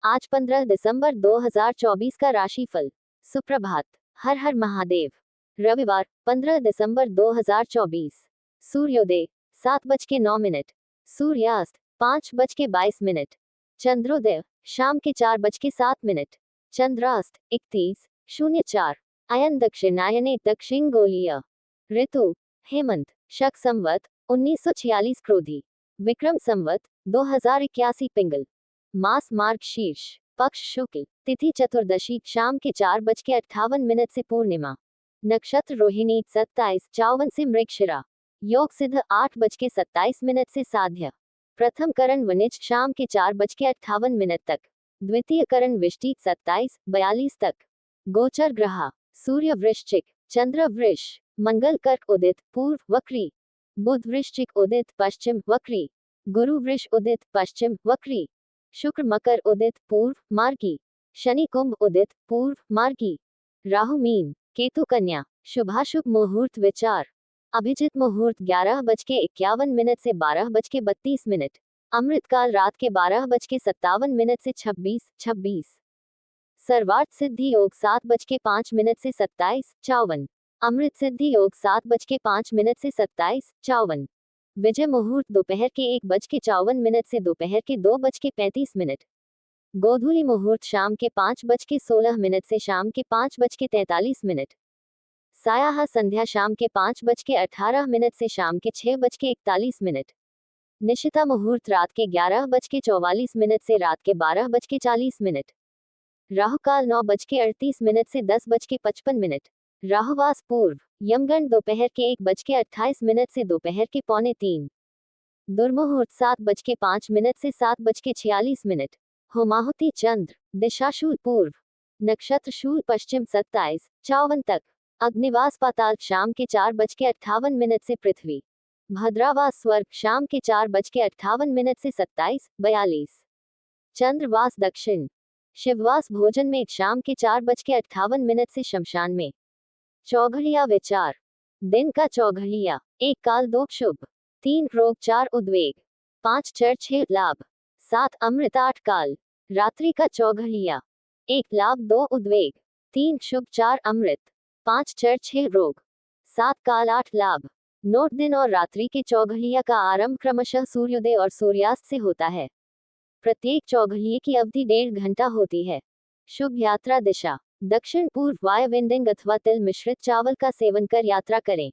आज 15 दिसंबर 2024 का राशिफल। सुप्रभात। हर हर महादेव। रविवार 15 दिसंबर 2024। सूर्योदय 7:09। सूर्यास्त 5:22। चंद्रोदय शाम के 4:07। चंद्रास्त 31:04। अयन दक्षिणायने दक्षिण गोलीय। ऋतु हेमंत। शक संवत 1946 क्रोधी। विक्रम संवत 2081 पिंगल। मास मार्ग शीर्ष। पक्ष शुक्ल। तिथि चतुर्दशी शाम के 4:58 से पूर्णिमा। नक्षत्र रोहिणी 27:54 से मृगशिरा। योग सिद्ध 8:27 से साध्य। प्रथम करण वनिज शाम के 4:58 तक। द्वितीय करण विष्टि 27:42 तक। गोचर ग्रह सूर्य वृश्चिक, चंद्र वृष, मंगल कर्क उदित पूर्व वक्री, बुध वृश्चिक उदित पश्चिम वक्री, गुरु वृष उदित पश्चिम वक्री, शुक्र मकर उदित पूर्व मार्गी, शनि कुंभ उदित पूर्व मार्गी, राहु मीन, केतु कन्या। शुभाशुभ मुहूर्त विचार। अभिजित मुहूर्त 11:51 से 12:32। अमृतकाल रात के 12:57 से 26:26। सर्वार्थ सिद्धि योग 7:05 से 27:54। अमृत सिद्धि योग 7:05 से 27:54। विजय मुहूर्त दोपहर के 1:54 से दोपहर के 2:35। गोधूली मुहूर्त शाम के 5:16 से शाम के 5:43। सायाह संध्या शाम के 5:18 से शाम के 6:41। निशिता मुहूर्त रात के 11:44 से रात के 12:40। राहुकाल 9:38 से 10:55। राहुवास पूर्व। यमगंड दोपहर के 1:28 से दोपहर के 2:45। दुर्मुहूर्त 7:05 से 7:46। होमाहुति चंद्र। दिशा शूल पूर्व। नक्षत्र शूल पश्चिम 27:54 तक। अग्निवास पाताल शाम के 4:58 से पृथ्वी। भद्रावास स्वर्ग शाम के 4:58 से 27:42। चंद्रवास दक्षिण। शिववास भोजन में शाम के 4:58 से शमशान में। चौघड़िया विचार। दिन का चौघड़िया 1 काल 2 शुभ, 3 रोग 4 उद्वेग, 5 चर 6 लाभ, 7 अमृत 8 काल। रात्रि का चौघड़िया 1 लाभ 2 उद्वेग, 3 शुभ 4 अमृत, 5 चर 6 रोग, 7 काल 8 लाभ। नोट दिन और रात्रि के चौघड़िया का आरंभ क्रमशः सूर्योदय और सूर्यास्त से होता है। प्रत्येक चौघड़िए की अवधि 1.5 घंटा होती है। शुभ यात्रा दिशा दक्षिण पूर्व वायविंडिंग अथवा तिल मिश्रित चावल का सेवन कर यात्रा करें।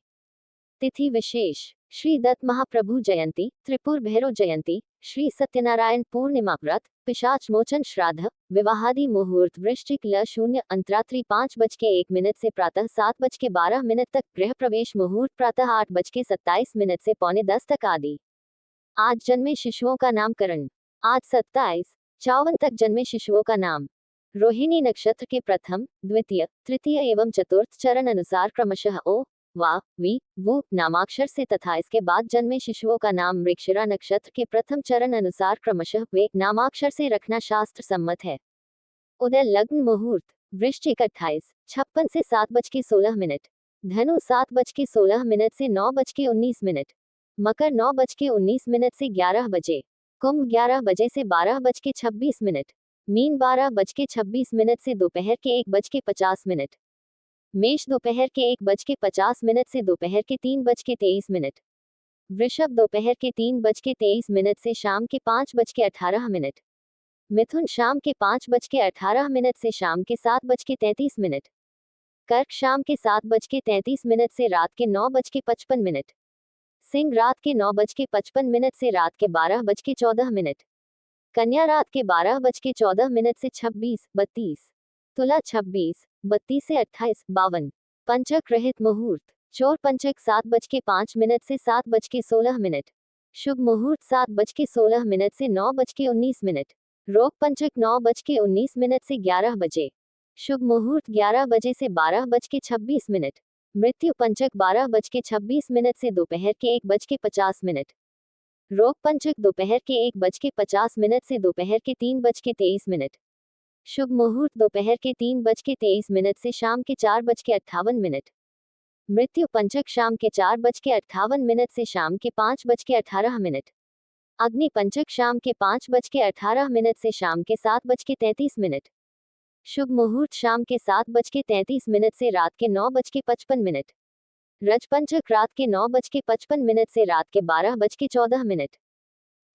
तिथि विशेष श्री दत्त महाप्रभु जयंती, त्रिपुर भैरव जयंती, श्री सत्यनारायण पूर्णिमा व्रत, पिशाच मोचन श्राद्ध, विवाहादि मुहूर्त वृश्चिक ल 0 अंतरात्रि 5:01 से प्रातः 7:12 तक। गृह प्रवेश मुहूर्त प्रातः 8:27 से 9:45 तक आदि। आज जन्मे शिशुओं का नामकरण। आज 27:54 तक जन्मे शिशुओं का नाम रोहिणी नक्षत्र के प्रथम, द्वितीय, तृतीय एवं चतुर्थ चरण अनुसार क्रमशः ओ, वा, वी, वु नामाक्षर से तथा इसके बाद जन्मे शिशुओं का नाम मृगशिरा नक्षत्र के प्रथम चरण अनुसार क्रमशः वे नामाक्षर से रखना शास्त्र सम्मत है। उदय लग्न मुहूर्त वृश्चिक 28:56 से 7:16। धनु 7:16 से 9:19। मकर 9:19 से 11 बजे। कुंभ 11 बजे से 12:26। मीन 12:26 से दोपहर के 1:50। मेष दोपहर के 1:50 से दोपहर के 3:23। वृषभ दोपहर के 3:23 से शाम के 5:18। मिथुन शाम के 5:18 से शाम के 7:33। कर्क शाम के 7:33 से रात के 9:55। सिंह रात के 9:55 से रात के 12:14। कन्या रात के 12:14 से 26:32। तुला 26:32 से 28:52। पंचक रहित मुहूर्त चोर पंचक 7:05 से 7:16। शुभ मुहूर्त 7:16 से 9:19। रोग पंचक 9:19 से 11 बजे। शुभ मुहूर्त 11 बजे से 12:26। मृत्यु पंचक 12:26 से दोपहर के 1:50। रोग पंचक दोपहर के 1:50 से दोपहर के 3:23। शुभ मुहूर्त दोपहर के 3:23 से शाम के 4:58। मृत्यु पंचक शाम के 4:58 से शाम के 5:18। अग्नि पंचक शाम के 5:18 से शाम के 7:33। शुभ मुहूर्त शाम के 7:33 से रात के 9:55। रजपंचक रात के 9:55 से रात के 12:14।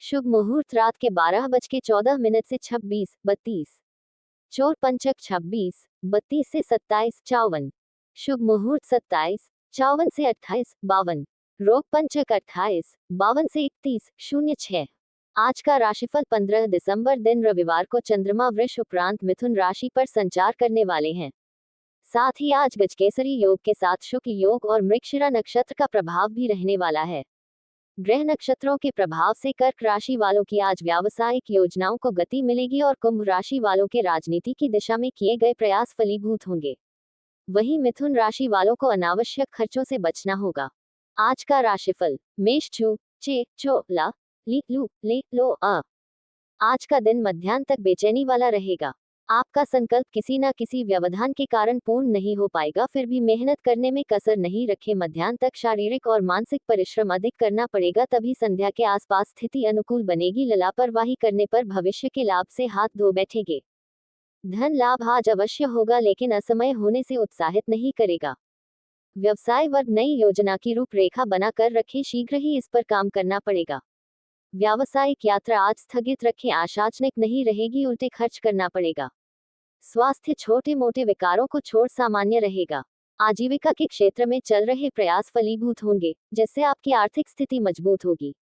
शुभ मुहूर्त रात के 12:14 से 26:32। चोर पंचक 26:32 से 27:54। शुभ मुहूर्त 27:54 से 28:52। रोग पंचक 28:52 से 31:06। आज का राशिफल 15 दिसंबर दिन रविवार को चंद्रमा वृष उपरांत मिथुन राशि पर संचार करने वाले हैं। साथ ही आज गजकेसरी योग के साथ शुक्ल योग और मृगशिरा नक्षत्र का प्रभाव भी रहने वाला है। ग्रह नक्षत्रों के प्रभाव से कर्क राशि वालों की आज व्यावसायिक योजनाओं को गति मिलेगी और कुंभ राशि वालों के राजनीति की दिशा में किए गए प्रयास फलीभूत होंगे। वहीं मिथुन राशि वालों को अनावश्यक खर्चों से बचना होगा। आज का राशिफल मेष छू चे चो ला ली लू ले लो अ। आज का दिन मध्याह्न तक बेचैनी वाला रहेगा। आपका संकल्प किसी न किसी व्यवधान के कारण पूर्ण नहीं हो पाएगा, फिर भी मेहनत करने में कसर नहीं रखे। मध्याह्न तक शारीरिक और मानसिक परिश्रम अधिक करना पड़ेगा, तभी संध्या के आसपास स्थिति अनुकूल बनेगी। लापरवाही करने पर भविष्य के लाभ से हाथ धो बैठेंगे। धन लाभ आज अवश्य होगा, लेकिन असमय होने से उत्साहित नहीं करेगा। व्यवसाय वर्ग नई योजना की रूपरेखा बना कर रखे, शीघ्र ही इस पर काम करना पड़ेगा। व्यावसायिक यात्रा आज स्थगित रखें, आशाजनक नहीं रहेगी, उल्टे खर्च करना पड़ेगा। स्वास्थ्य छोटे मोटे विकारों को छोड़ सामान्य रहेगा। आजीविका के क्षेत्र में चल रहे प्रयास फलीभूत होंगे, जिससे आपकी आर्थिक स्थिति मजबूत होगी।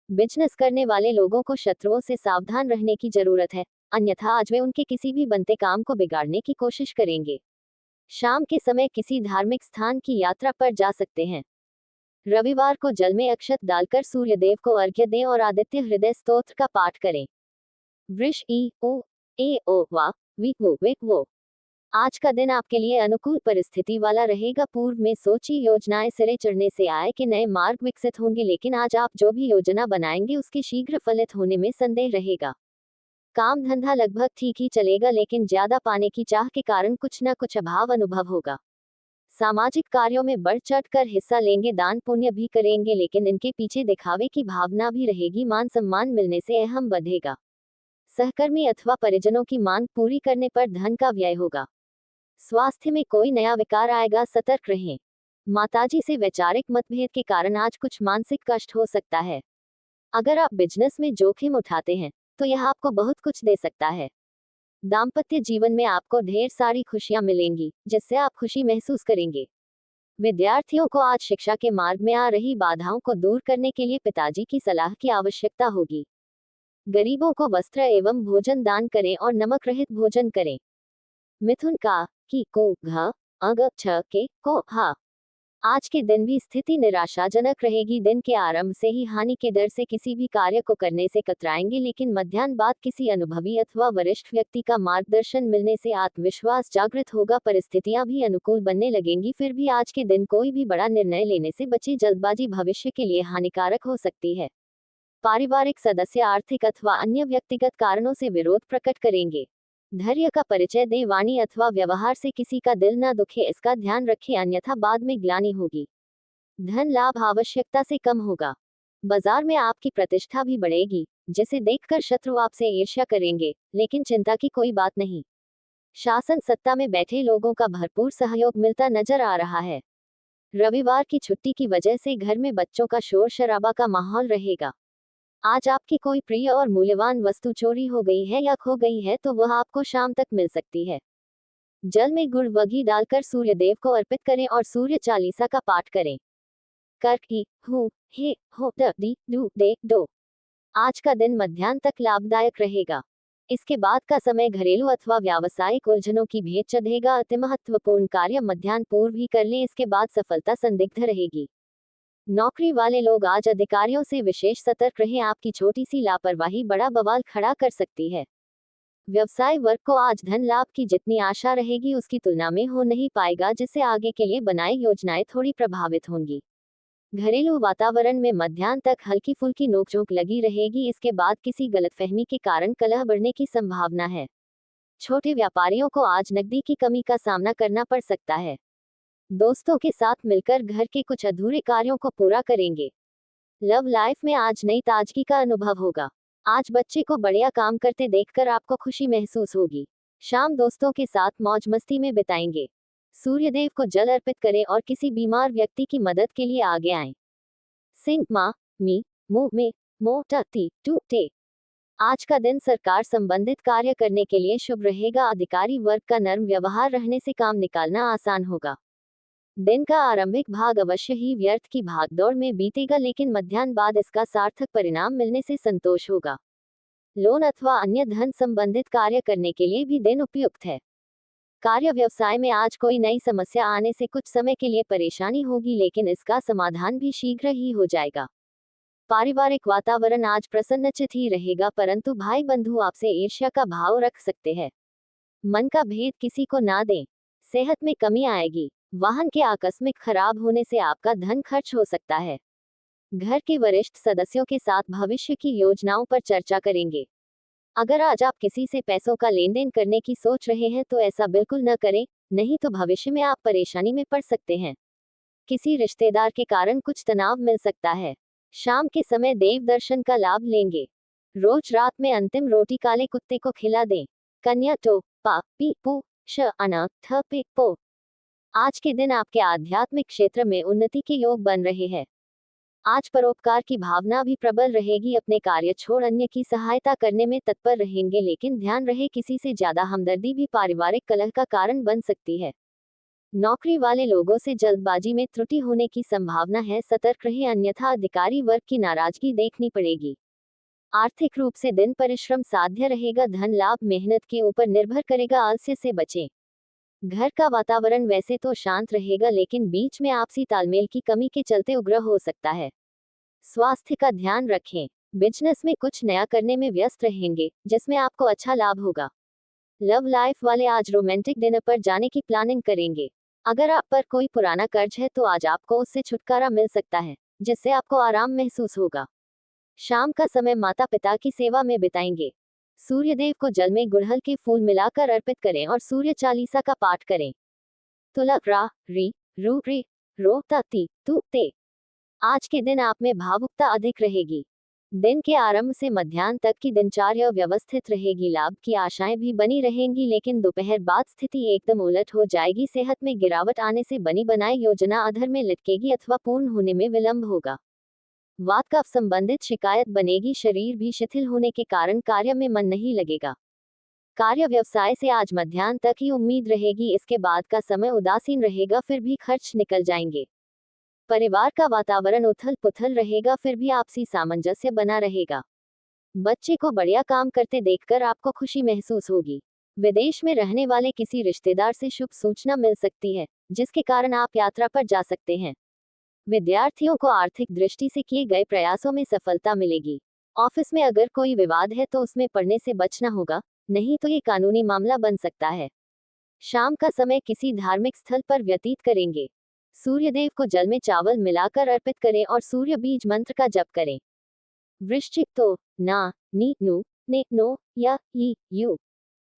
बिजनेस करने वाले लोगों को शत्रुओं से सावधान रहने की जरूरत है, अन्यथा आज वे उनके किसी भी बनते काम को बिगाड़ने की कोशिश करेंगे। शाम के समय किसी धार्मिक स्थान की यात्रा पर जा सकते हैं। रविवार को जल में अक्षत डालकर सूर्यदेव को अर्घ्य दें और आदित्य हृदय स्तोत्र का पाठ करें। वृष ई ओ ए ओ वा वी वो वे वो। आज का दिन आपके लिए अनुकूल परिस्थिति वाला रहेगा। पूर्व में सोची योजनाएं सिरे चढ़ने से आय के नए मार्ग विकसित होंगे, लेकिन आज आप जो भी योजना बनाएंगे उसके शीघ्र फलित होने में संदेह रहेगा। काम धंधा लगभग ठीक ही चलेगा, लेकिन ज्यादा पाने की चाह के कारण कुछ न कुछ अभाव अनुभव होगा। सामाजिक कार्यों में बढ़ चढ़ कर हिस्सा लेंगे, दान पुण्य भी करेंगे, लेकिन इनके पीछे दिखावे की भावना भी रहेगी। मान सम्मान मिलने से अहम बढ़ेगा। सहकर्मी अथवा परिजनों की मांग पूरी करने पर धन का व्यय होगा। स्वास्थ्य में कोई नया विकार आएगा, सतर्क रहें। माताजी से वैचारिक मतभेद के कारण आज कुछ मानसिक कष्ट हो सकता है। अगर आप बिजनेस में जोखिम उठाते हैं तो यह आपको बहुत कुछ दे सकता है। दाम्पत्य जीवन में आपको ढेर सारी खुशियां मिलेंगी, जिससे आप खुशी महसूस करेंगे। विद्यार्थियों को आज शिक्षा के मार्ग में आ रही बाधाओं को दूर करने के लिए पिताजी की सलाह की आवश्यकता होगी। गरीबों को वस्त्र एवं भोजन दान करें और नमक रहित भोजन करें। मिथुन का की को घ अग छ के को हा। आज के दिन भी स्थिति निराशाजनक रहेगी। दिन के आरंभ से ही हानि के डर से किसी भी कार्य को करने से कतराएंगे, लेकिन मध्याह्न बाद किसी अनुभवी अथवा वरिष्ठ व्यक्ति का मार्गदर्शन मिलने से आत्मविश्वास जागृत होगा। परिस्थितियां भी अनुकूल बनने लगेंगी। फिर भी आज के दिन कोई भी बड़ा निर्णय लेने से बचे, जल्दबाजी भविष्य के लिए हानिकारक हो सकती है। पारिवारिक सदस्य आर्थिक अथवा अन्य व्यक्तिगत कारणों से विरोध प्रकट करेंगे। धैर्य का परिचय दें, वाणी अथवा व्यवहार से किसी का दिल न दुखे, इसका ध्यान रखें, अन्यथा बाद में ग्लानि होगी। धन लाभ आवश्यकता से कम होगा। बाजार में आपकी प्रतिष्ठा भी बढ़ेगी, जिसे देखकर शत्रु आपसे ईर्ष्या करेंगे, लेकिन चिंता की कोई बात नहीं। शासन सत्ता में बैठे लोगों का भरपूर सहयोग मिलता नजर आ रहा है। रविवार की छुट्टी की वजह से घर में बच्चों का शोर शराबा का माहौल रहेगा। आज आपकी कोई प्रिय और मूल्यवान वस्तु चोरी हो गई है या खो गई है तो वह आपको शाम तक मिल सकती है। जल में गुड़ व घी डालकर सूर्यदेव को अर्पित करें और सूर्य चालीसा का पाठ करें। कर्क ई हु हे हो द डी डू दे दो। आज का दिन मध्याह्न तक लाभदायक रहेगा। इसके बाद का समय घरेलू अथवा व्यावसायिक उलझनों की भेंट चढ़ेगा। अति महत्वपूर्ण कार्य मध्याह्न पूर्व ही कर लें, इसके बाद सफलता संदिग्ध रहेगी। नौकरी वाले लोग आज अधिकारियों से विशेष सतर्क रहें, आपकी छोटी सी लापरवाही बड़ा बवाल खड़ा कर सकती है। व्यवसाय वर्ग को आज धन लाभ की जितनी आशा रहेगी उसकी तुलना में हो नहीं पाएगा, जिससे आगे के लिए बनाई योजनाएं थोड़ी प्रभावित होंगी। घरेलू वातावरण में मध्याह्न तक हल्की फुल्की नोकझोंक लगी रहेगी, इसके बाद किसी गलतफहमी के कारण कलह बढ़ने की संभावना है। छोटे व्यापारियों को आज नकदी की कमी का सामना करना पड़ सकता है। दोस्तों के साथ मिलकर घर के कुछ अधूरे कार्यों को पूरा करेंगे। लव लाइफ में आज नई ताजगी का अनुभव होगा। आज बच्चे को बढ़िया काम करते देखकर आपको खुशी महसूस होगी। शाम दोस्तों के साथ मौज मस्ती में बिताएंगे। सूर्यदेव को जल अर्पित करें और किसी बीमार व्यक्ति की मदद के लिए आगे आएं। सिंह मा मी मुंह में मो टी टू टे। आज का दिन सरकार संबंधित कार्य करने के लिए शुभ रहेगा। अधिकारी वर्ग का नर्म व्यवहार रहने से काम निकालना आसान होगा। दिन का आरंभिक भाग अवश्य ही व्यर्थ की भागदौड़ में बीतेगा, लेकिन मध्याह्न बाद इसका सार्थक परिणाम मिलने से संतोष होगा। लोन अथवा अन्य धन संबंधित कार्य करने के लिए भी दिन उपयुक्त है। कार्य व्यवसाय में आज कोई नई समस्या आने से कुछ समय के लिए परेशानी होगी, लेकिन इसका समाधान भी शीघ्र ही हो जाएगा। पारिवारिक वातावरण आज प्रसन्नचित ही रहेगा, परंतु भाई बंधु आपसे ईर्ष्या का भाव रख सकते हैं। मन का भेद किसी को ना दें। सेहत में कमी आएगी। वाहन के आकस्मिक खराब होने से आपका धन खर्च हो सकता है। घर के वरिष्ठ सदस्यों के साथ भविष्य की योजनाओं पर चर्चा करेंगे। अगर आज आप किसी से पैसों का लेन देन करने की सोच रहे हैं तो ऐसा बिल्कुल न करें, नहीं तो भविष्य में आप परेशानी में पड़ सकते हैं। किसी रिश्तेदार के कारण कुछ तनाव मिल सकता है। शाम के समय देव दर्शन का लाभ लेंगे। रोज रात में अंतिम रोटी काले कुत्ते को खिला दें। कन्या टो पा पी पू श अना थ पे पो। आज के दिन आपके आध्यात्मिक क्षेत्र में उन्नति के योग बन रहे हैं। आज परोपकार की भावना भी प्रबल रहेगी। अपने कार्य छोड़ अन्य की सहायता करने में तत्पर रहेंगे, लेकिन ध्यान रहे किसी से ज्यादा हमदर्दी भी पारिवारिक कलह का कारण बन सकती है। नौकरी वाले लोगों से जल्दबाजी में त्रुटि होने की संभावना है, सतर्क रहे, अन्यथा अधिकारी वर्ग की नाराजगी देखनी पड़ेगी। आर्थिक रूप से दिन परिश्रम साध्य रहेगा। धन लाभ मेहनत के ऊपर निर्भर करेगा, आलस्य से बचें। घर का वातावरण वैसे तो शांत रहेगा, लेकिन बीच में आपसी तालमेल की कमी के चलते उग्र हो सकता है। स्वास्थ्य का ध्यान रखें। बिजनेस में कुछ नया करने में व्यस्त रहेंगे, जिसमें आपको अच्छा लाभ होगा। लव लाइफ वाले आज रोमांटिक डिनर पर जाने की प्लानिंग करेंगे। अगर आप पर कोई पुराना कर्ज है तो आज आपको उससे छुटकारा मिल सकता है, जिससे आपको आराम महसूस होगा। शाम का समय माता पिता की सेवा में बिताएंगे। सूर्यदेव को जल में गुड़हल के फूल मिलाकर अर्पित करें और सूर्य चालीसा का पाठ करें। तुला रा री रू रे रो ती तू ते। आज के दिन आप में भावुकता अधिक रहेगी। दिन के आरंभ से मध्याह्न तक की दिनचर्या व्यवस्थित रहेगी। लाभ की आशाएं भी बनी रहेंगी, लेकिन दोपहर बाद स्थिति एकदम उलट हो जाएगी। सेहत में गिरावट आने से बनी बनाई योजना अधर में लटकेगी अथवा पूर्ण होने में विलंब होगा। वात कफ संबंधित शिकायत बनेगी। शरीर भी शिथिल होने के कारण कार्य में मन नहीं लगेगा। कार्य व्यवसाय से आज मध्याह्न तक ही उम्मीद रहेगी, इसके बाद का समय उदासीन रहेगा, फिर भी खर्च निकल जाएंगे। परिवार का वातावरण उथल पुथल रहेगा, फिर भी आपसी सामंजस्य बना रहेगा। बच्चे को बढ़िया काम करते देखकर आपको खुशी महसूस होगी। विदेश में रहने वाले किसी रिश्तेदार से शुभ सूचना मिल सकती है, जिसके कारण आप यात्रा पर जा सकते हैं। विद्यार्थियों को आर्थिक दृष्टि से किए गए प्रयासों में सफलता मिलेगी। ऑफिस में अगर कोई विवाद है तो उसमें पड़ने से बचना होगा, नहीं तो ये कानूनी मामला बन सकता है। शाम का समय किसी धार्मिक स्थल पर व्यतीत करेंगे। सूर्यदेव को जल में चावल मिलाकर अर्पित करें और सूर्य बीज मंत्र का जप करें। वृश्चिक तो ना नी नु ने नो या ई यू।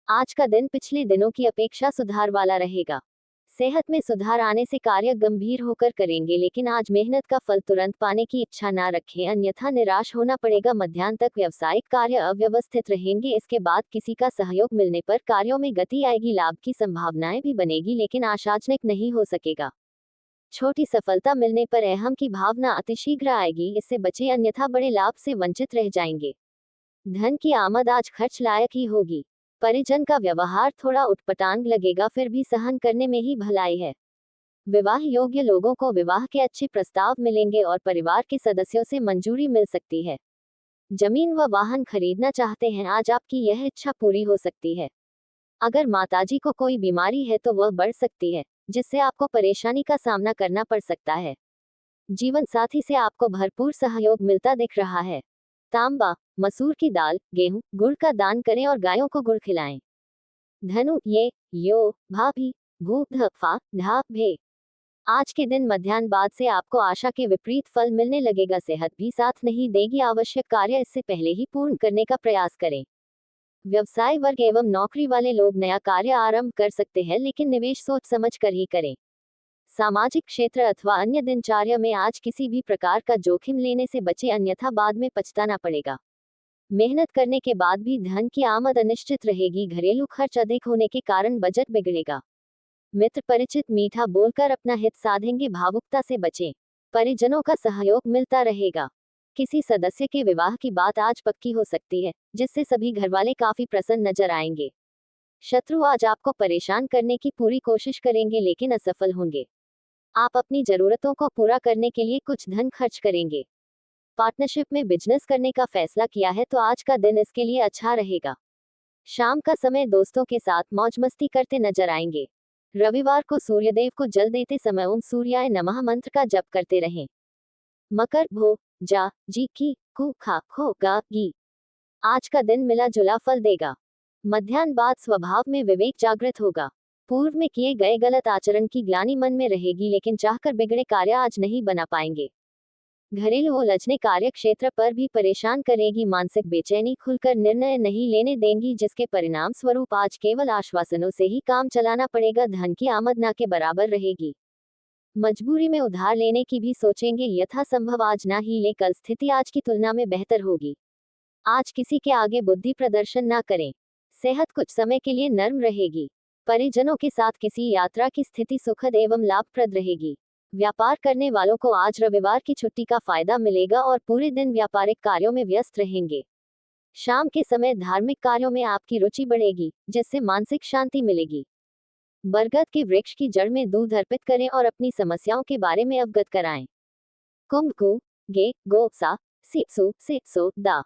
आज का दिन पिछले दिनों की अपेक्षा सुधार वाला रहेगा। सेहत में सुधार आने से कार्य गंभीर होकर करेंगे, लेकिन आज मेहनत का फल तुरंत पाने की इच्छा ना रखें, अन्यथा निराश होना पड़ेगा। मध्याह्न तक व्यावसायिक कार्य अव्यवस्थित रहेंगे, इसके बाद किसी का सहयोग मिलने पर कार्यों में गति आएगी। लाभ की संभावनाएं भी बनेगी, लेकिन आशाजनक नहीं हो सकेगा। छोटी सफलता मिलने पर अहम की भावना अतिशीघ्र आएगी, इससे बचे, अन्यथा बड़े लाभ से वंचित रह जाएंगे। धन की आमद आज खर्च लायक ही होगी। परिजन का व्यवहार थोड़ा उटपटांग लगेगा, फिर भी सहन करने में ही भलाई है। विवाह योग्य लोगों को विवाह के अच्छे प्रस्ताव मिलेंगे और परिवार के सदस्यों से मंजूरी मिल सकती है। जमीन व वाहन खरीदना चाहते हैं, आज आपकी यह इच्छा पूरी हो सकती है। अगर माताजी को कोई बीमारी है तो वह बढ़ सकती है, जिससे आपको परेशानी का सामना करना पड़ सकता है। जीवन साथी से आपको भरपूर सहयोग मिलता दिख रहा है। तांबा, मसूर की दाल, गेहूं, गुड़ का दान करें और गायों को गुड़ खिलाएं। धनु ये यो भाभी भू ध फा ढा भे। आज के दिन मध्याह्न बाद से आपको आशा के विपरीत फल मिलने लगेगा। सेहत भी साथ नहीं देगी। आवश्यक कार्य इससे पहले ही पूर्ण करने का प्रयास करें। व्यवसाय वर्ग एवं नौकरी वाले लोग नया कार्य आरंभ कर सकते हैं, लेकिन निवेश सोच समझ कर ही करें। सामाजिक क्षेत्र अथवा अन्य दिनचर्या में आज किसी भी प्रकार का जोखिम लेने से बचे, अन्यथा बाद में पछताना पड़ेगा। मेहनत करने के बाद भी धन की आमद अनिश्चित रहेगी। घरेलू खर्च अधिक होने के कारण बजट बिगड़ेगा। मित्र परिचित मीठा बोलकर अपना हित साधेंगे, भावुकता से बचें। परिजनों का सहयोग मिलता रहेगा। किसी सदस्य के विवाह की बात आज पक्की हो सकती है, जिससे सभी घरवाले काफी प्रसन्न नजर आएंगे। शत्रु आज आपको परेशान करने की पूरी कोशिश करेंगे, लेकिन असफल होंगे। आप अपनी जरूरतों को पूरा करने के लिए कुछ धन खर्च करेंगे। पार्टनरशिप में बिजनेस करने का फैसला किया है तो आज का दिन इसके लिए अच्छा रहेगा। शाम का समय दोस्तों के साथ मौज मस्ती करते नजर आएंगे। रविवार को सूर्यदेव को जल देते समय ओम सूर्याय नमः मंत्र का जप करते रहें। मकर भो जा जी की कु खा खो गा गी। आज का दिन मिला जुला फल देगा। मध्याह्न बाद स्वभाव में विवेक जागृत होगा। पूर्व में किए गए गलत आचरण की ग्लानि मन में रहेगी, लेकिन चाहकर बिगड़े कार्य आज नहीं बना पाएंगे। घरेलू उलझने कार्य क्षेत्र पर भी परेशान करेगी। मानसिक बेचैनी खुलकर निर्णय नहीं लेने देंगी, जिसके परिणाम स्वरूप आज केवल आश्वासनों से ही काम चलाना पड़ेगा। धन की आमद ना के बराबर रहेगी। मजबूरी में उधार लेने की भी सोचेंगे, यथासंभव आज ना ही ले। कल स्थिति आज की तुलना में बेहतर होगी। आज किसी के आगे बुद्धि प्रदर्शन ना करें। सेहत कुछ समय के लिए नर्म रहेगी। परिजनों के साथ किसी यात्रा की स्थिति सुखद एवं लाभप्रद रहेगी। व्यापार करने वालों को आज रविवार की छुट्टी का फायदा मिलेगा और पूरे दिन व्यापारिक कार्यों में व्यस्त रहेंगे। शाम के समय धार्मिक कार्यों में आपकी रुचि बढ़ेगी, जिससे मानसिक शांति मिलेगी। बरगद के वृक्ष की जड़ में दूध अर्पित करें और अपनी समस्याओं के बारे में अवगत कराएं। कुंभ को गे गो सा सी सु से सो दा।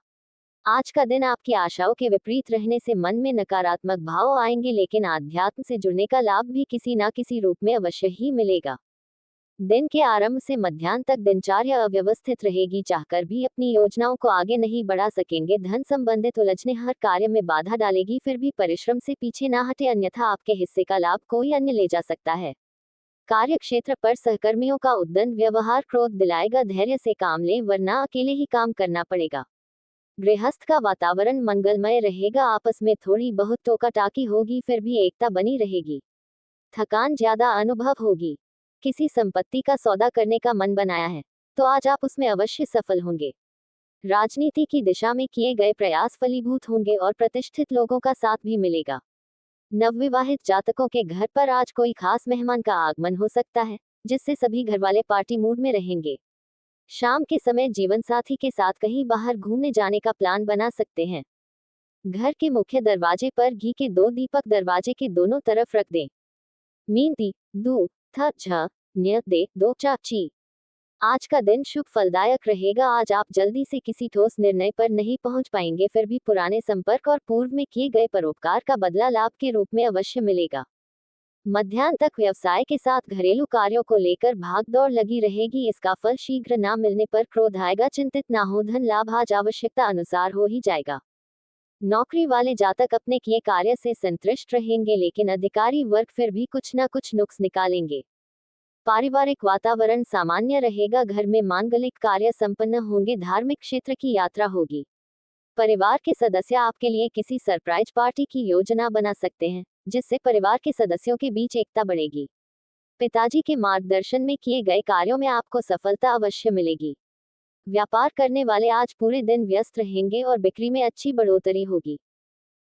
आज का दिन आपकी आशाओं के विपरीत रहने से मन में नकारात्मक भाव आएंगे, लेकिन आध्यात्म से जुड़ने का लाभ भी किसी न किसी रूप में अवश्य ही मिलेगा। दिन के आरंभ से मध्याह्न तक दिनचर्या अव्यवस्थित रहेगी। चाहकर भी अपनी योजनाओं को आगे नहीं बढ़ा सकेंगे। धन संबंधित उलझने हर कार्य में बाधा डालेगी, फिर भी परिश्रम से पीछे ना हटे, अन्यथा आपके हिस्से का लाभ कोई अन्य ले जा सकता है। कार्य क्षेत्र पर सहकर्मियों का उद्दंड व्यवहार क्रोध दिलाएगा। धैर्य से काम लें, वरना अकेले ही काम करना पड़ेगा। गृहस्थ का वातावरण मंगलमय रहेगा। आपस में थोड़ी बहुत टोका टाकी होगी, फिर भी एकता बनी रहेगी। थकान ज्यादा अनुभव होगी। किसी संपत्ति का सौदा करने का मन बनाया है तो आज आप उसमें अवश्य सफल होंगे। राजनीति की दिशा में किए गए प्रयास फलीभूत होंगे और प्रतिष्ठित लोगों का साथ भी मिलेगा। नवविवाहित जातकों के घर पर आज कोई खास मेहमान का आगमन हो सकता है, जिससे सभी घरवाले पार्टी मूड में रहेंगे। शाम के समय जीवन साथी के साथ कहीं बाहर घूमने जाने का प्लान बना सकते हैं। घर के मुख्य दरवाजे पर घी के 2 दीपक दरवाजे के दोनों तरफ रख दें। मीन ती दू थ झ न्य दे दो चा ची। आज का दिन शुभ फलदायक रहेगा। आज आप जल्दी से किसी ठोस निर्णय पर नहीं पहुंच पाएंगे, फिर भी पुराने संपर्क और पूर्व में किए गए परोपकार का बदला लाभ के रूप में अवश्य मिलेगा। मध्याह्न तक व्यवसाय के साथ घरेलू कार्यों को लेकर भागदौड़ लगी रहेगी। इसका फल शीघ्र ना मिलने पर क्रोध आएगा। चिंतित ना हो, धन लाभ आज आवश्यकता अनुसार हो ही जाएगा। नौकरी वाले जातक अपने किए कार्य से संतुष्ट रहेंगे, लेकिन अधिकारी वर्ग फिर भी कुछ ना कुछ नुक्स निकालेंगे। पारिवारिक वातावरण सामान्य रहेगा। घर में मांगलिक कार्य संपन्न होंगे। धार्मिक क्षेत्र की यात्रा होगी। परिवार के सदस्य आपके लिए किसी सरप्राइज पार्टी की योजना बना सकते हैं, जिससे परिवार के सदस्यों के बीच एकता बढ़ेगी। पिताजी के मार्गदर्शन में किए गए कार्यों में आपको सफलता अवश्य मिलेगी। व्यापार करने वाले आज पूरे दिन व्यस्त रहेंगे और बिक्री में अच्छी बढ़ोतरी होगी।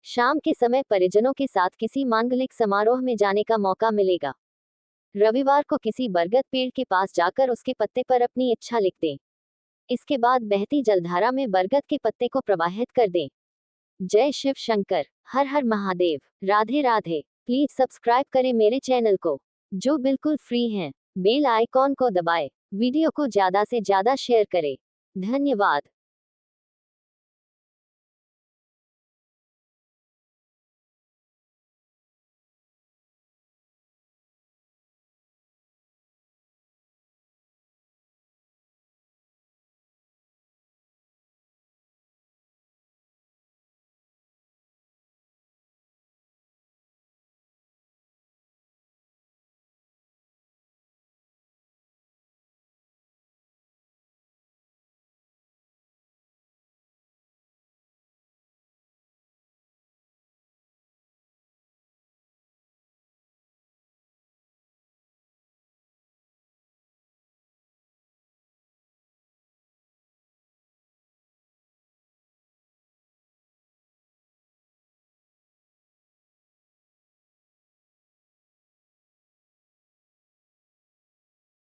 शाम के समय परिजनों के साथ किसी मांगलिक समारोह में जाने का मौका मिलेगा। रविवार को किसी बरगद पेड़ के पास जाकर उसके पत्ते पर अपनी इच्छा लिख दें। इसके बाद बहती जलधारा में बरगद के पत्ते को प्रवाहित कर दें। जय शिव शंकर, हर हर महादेव, राधे राधे। प्लीज सब्सक्राइब करें मेरे चैनल को, जो बिल्कुल फ्री है। बेल आइकॉन को दबाएं। वीडियो को ज्यादा से ज्यादा शेयर करें। धन्यवाद।